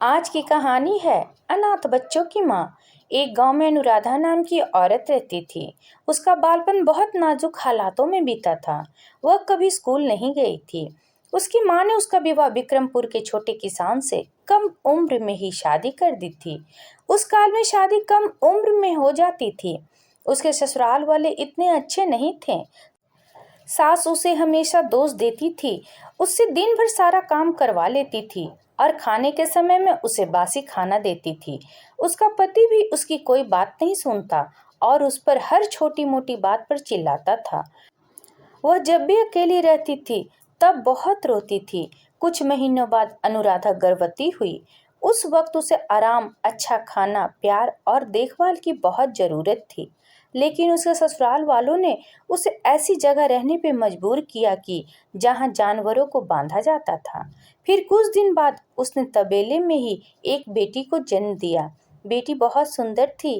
आज की कहानी है अनाथ बच्चों की माँ। एक गांव में अनुराधा नाम की औरत रहती थी। उसका बालपन बहुत नाजुक हालातों में बीता था। वह कभी स्कूल नहीं गई थी। उसकी माँ ने उसका विवाह विक्रमपुर के छोटे किसान से कम उम्र में ही शादी कर दी थी। उस काल में शादी कम उम्र में हो जाती थी। उसके ससुराल वाले इतने अच्छे नहीं थे। सास उसे हमेशा दोष देती थी। उससे दिन भर सारा काम करवा लेती थी और खाने के समय में उसे बासी खाना देती थी। उसका पति भी उसकी कोई बात नहीं सुनता और उस पर हर छोटी मोटी बात पर चिल्लाता था। वह जब भी अकेली रहती थी तब बहुत रोती थी। कुछ महीनों बाद अनुराधा गर्भवती हुई। उस वक्त उसे आराम, अच्छा खाना, प्यार और देखभाल की बहुत जरूरत थी। लेकिन उसके ससुराल वालों ने उसे ऐसी जगह रहने पे मजबूर किया कि जहां जानवरों को बांधा जाता था। फिर कुछ दिन बाद उसने तबेले में ही एक बेटी को जन्म दिया। बेटी बहुत सुंदर थी।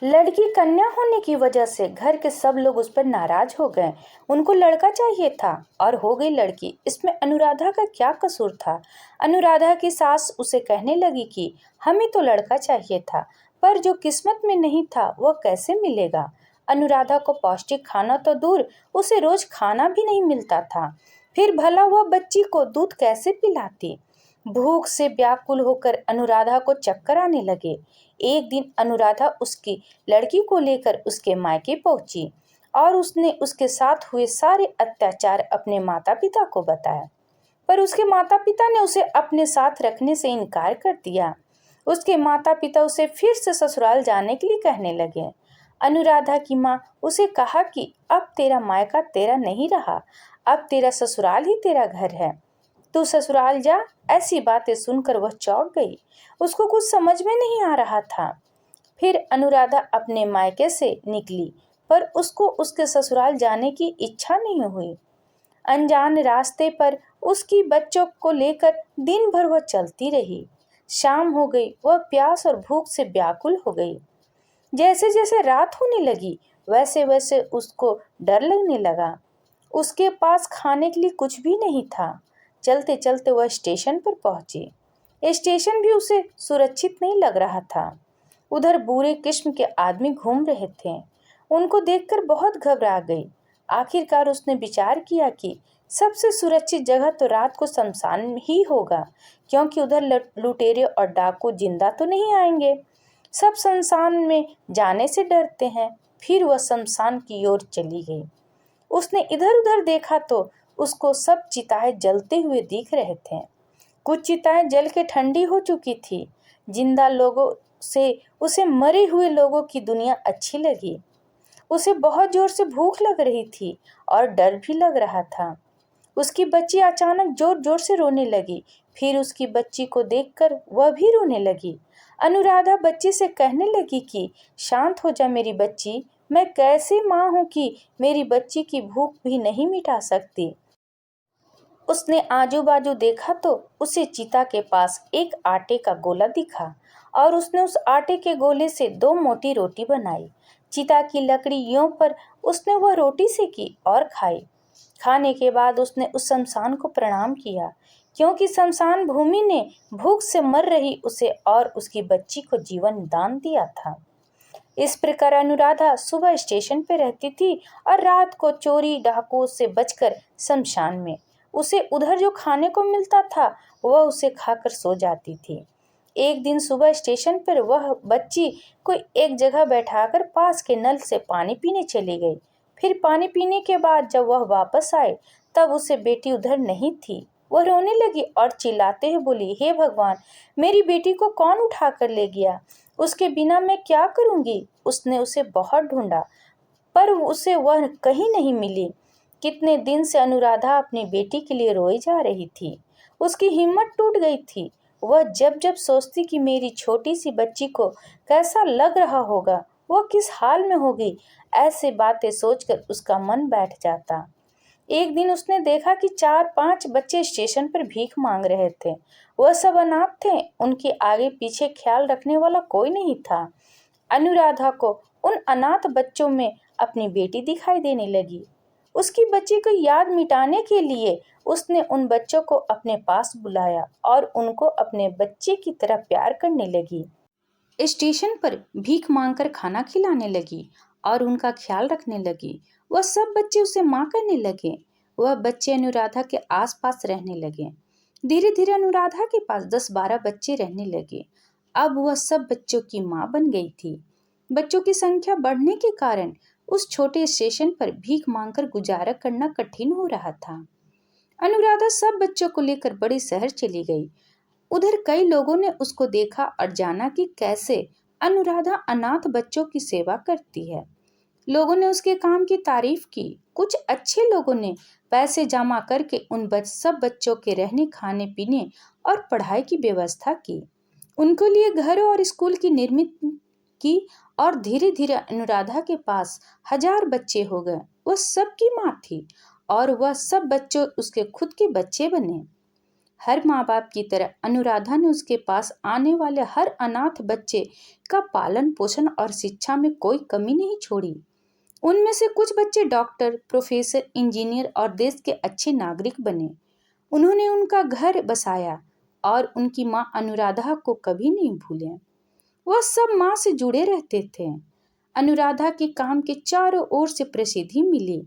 लड़की कन्या होने की वजह से घर के सब लोग उस पर नाराज हो गए। उनको लड़का चाहिए था और हो गई लड़की। इसमें अनुराधा का क्या कसूर था? अनुराधा की सास उसे कहने लगी कि हमें तो लड़का चाहिए था, पर जो किस्मत में नहीं था वह कैसे मिलेगा। अनुराधा को पौष्टिक खाना तो दूर, उसे रोज खाना भी नहीं मिलता था। फिर भला वह बच्ची को दूध कैसे पिलाती? भूख से व्याकुल होकर अनुराधा को चक्कर आने लगे। एक दिन अनुराधा उसकी लड़की को लेकर उसके मायके पहुंची और उसने उसके साथ हुए सारे अत्याचार अपने माता पिता को बताया। पर उसके माता पिता ने उसे अपने साथ रखने से इनकार कर दिया। उसके माता पिता उसे फिर से ससुराल जाने के लिए कहने लगे। अनुराधा की माँ उसे कहा कि अब तेरा मायका तेरा नहीं रहा, अब तेरा ससुराल ही तेरा घर है, तू ससुराल जा। ऐसी बातें सुनकर वह चौंक गई। उसको कुछ समझ में नहीं आ रहा था। फिर अनुराधा अपने मायके से निकली, पर उसको उसके ससुराल जाने की इच्छा नहीं हुई। अनजान रास्ते पर उसकी बच्चों को लेकर दिन भर वह चलती रही। शाम हो गई, वह प्यास और भूख से व्याकुल हो गई। जैसे जैसे रात होने लगी वैसे वैसे उसको डर लगने लगा। उसके पास खाने के लिए कुछ भी नहीं था। चलते चलते वह स्टेशन पर पहुंची। स्टेशन भी उसे सुरक्षित नहीं लग रहा था। उधर बुरे किस्म के आदमी घूम रहे थे। उनको देखकर बहुत घबरा गई। आखिरकार उसने विचार किया कि सबसे सुरक्षित जगह तो रात को शमशान ही होगा, क्योंकि उधर लुटेरे और डाकू जिंदा तो नहीं आएंगे। सब शमशान में जाने से डरते हैं। फिर वह शमशान की ओर चली गई। उसने इधर उधर देखा तो उसको सब चिताएं जलते हुए दिख रहे थे। कुछ चिताएं जल के ठंडी हो चुकी थी। जिंदा लोगों से उसे मरे हुए लोगों की दुनिया अच्छी लगी। उसे बहुत जोर से भूख लग रही थी और डर भी लग रहा था। उसकी बच्ची अचानक जोर जोर से रोने लगी। फिर उसकी बच्ची को देखकर वह भी रोने लगी। अनुराधा बच्ची से कहने लगी कि शांत हो जा मेरी बच्ची, मैं कैसे माँ हूँ कि मेरी बच्ची की भूख भी नहीं मिटा सकती। उसने आजू बाजू देखा तो उसे चिता के पास एक आटे का गोला दिखा और उसने उस आटे के गोले से दो मोटी रोटी बनाई। चिता की लकड़ियों पर उसने वह रोटी सेकी और खाई। खाने के बाद उसने उस शमशान को प्रणाम किया, क्योंकि शमशान भूमि ने भूख से मर रही उसे और उसकी बच्ची को जीवन दान दिया था। इस प्रकार अनुराधा सुबह स्टेशन पे रहती थी और रात को चोरी डाकुओं से बचकर शमशान में। उसे उधर जो खाने को मिलता था वह उसे खाकर सो जाती थी। एक दिन सुबह स्टेशन पर वह बच्ची को एक जगह बैठाकर पास के नल से पानी पीने चली गई। फिर पानी पीने के बाद जब वह वापस आए तब उसे बेटी उधर नहीं थी। वह रोने लगी और चिल्लाते हुए बोली, हे भगवान, मेरी बेटी को कौन उठा कर ले गया? उसके बिना मैं क्या करूंगी? उसने उसे बहुत ढूंढा पर उसे वह कहीं नहीं मिली। कितने दिन से अनुराधा अपनी बेटी के लिए रोई जा रही थी। उसकी हिम्मत टूट गई थी। वह जब जब सोचती कि मेरी छोटी सी बच्ची को कैसा लग रहा होगा, वह किस हाल में होगी, ऐसे बातें सोचकर उसका मन बैठ जाता। एक दिन उसने देखा कि 4-5 बच्चे स्टेशन पर भीख मांग रहे थे। वह सब अनाथ थे। उनके आगे पीछे ख्याल रखने वाला कोई नहीं था। अनुराधा को उन अनाथ बच्चों में अपनी बेटी दिखाई देने लगी। उसकी बच्ची को याद मिटाने के लिए उसने उन बच्चों को अपने पास बुलाया और उनको अपने बच्चे की तरह प्यार करने लगी। स्टेशन पर भीख मांगकर खाना खिलाने लगी और उनका ख्याल रखने लगी। वह सब बच्चे उसे माँ कहने लगे। वह बच्चे अनुराधा के आसपास रहने लगे। धीरे धीरे अनुराधा के पास 10-12 बच्चे रहने लगे। अब वह सब बच्चों की माँ बन गई थी। बच्चों की संख्या बढ़ने के कारण उस छोटे स्टेशन पर भीख मांगकर गुजारा करना कठिन हो रहा था। अनुराधा सब बच्चों को लेकर बड़े शहर चली गई। उधर कई लोगों ने उसको देखा और जाना कि कैसे अनुराधा अनाथ बच्चों की सेवा करती है। लोगों ने उसके काम की तारीफ की। कुछ अच्छे लोगों ने पैसे जमा करके सब बच्चों के रहने खाने पीने और पढ़ाई की व्यवस्था की। उनके लिए घर और स्कूल की निर्मित की और धीरे धीरे अनुराधा के पास 1000 बच्चे हो गए। वह सबकी माँ थी और वह सब बच्चों उसके खुद के बच्चे बने। हर माँ बाप की तरह अनुराधा ने उसके पास आने वाले हर अनाथ बच्चे का पालन पोषण और शिक्षा में कोई कमी नहीं छोड़ी। उनमें से कुछ बच्चे डॉक्टर, प्रोफेसर, इंजीनियर और देश के अच्छे नागरिक बने। उन्होंने उनका घर बसाया और उनकी माँ अनुराधा को कभी नहीं भूले। वह सब माँ से जुड़े रहते थे। अनुराधा के काम के चारों ओर से प्रसिद्धि मिली।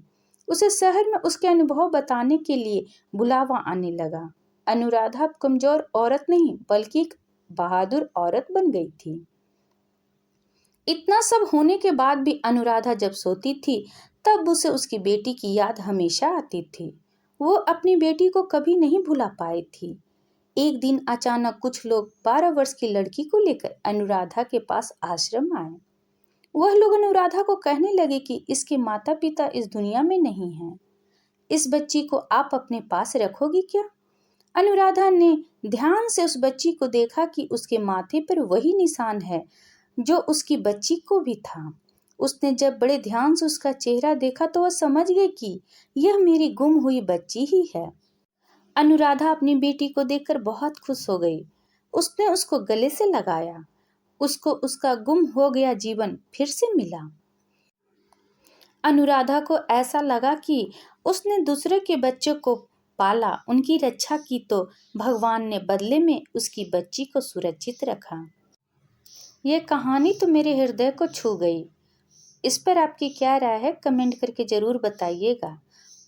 उसे शहर में उसके अनुभव बताने के लिए बुलावा आने लगा। अनुराधा अब कमजोर औरत नहीं बल्कि एक बहादुर औरत बन गई थी। इतना सब होने के बाद भी अनुराधा जब सोती थी तब उसे उसकी बेटी की याद हमेशा आती थी। वो अपनी बेटी को कभी नहीं भुला पाई थी। एक दिन अचानक कुछ लोग 12 वर्ष की लड़की को लेकर अनुराधा के पास आश्रम आए। वह लोग अनुराधा को कहने लगे कि इसके माता पिता इस दुनिया में नहीं हैं। इस बच्ची को आप अपने पास रखोगी क्या? अनुराधा ने ध्यान से उस बच्ची को देखा कि उसके माथे पर वही निशान है जो उसकी बच्ची को भी था। उसने जब बड़े ध्यान से उसका चेहरा देखा तो वह समझ गई कि यह मेरी गुम हुई बच्ची ही है। अनुराधा अपनी बेटी को देखकर बहुत खुश हो गई। उसने उसको गले से लगाया। उसको उसका गुम हो गया जीवन फिर से मिला। अनुराधा को ऐसा लगा कि उसने दूसरे के बच्चों को पाला, उनकी रक्षा की तो भगवान ने बदले में उसकी बच्ची को सुरक्षित रखा। यह कहानी तो मेरे हृदय को छू गई। इस पर आपकी क्या राय है कमेंट करके ज़रूर बताइएगा।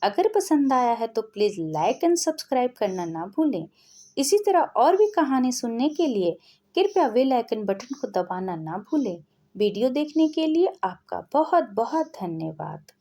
अगर पसंद आया है तो प्लीज़ लाइक एंड सब्सक्राइब करना ना भूलें। इसी तरह और भी कहानी सुनने के लिए कृपया बेल आइकन बटन को दबाना ना भूलें। वीडियो देखने के लिए आपका बहुत बहुत धन्यवाद।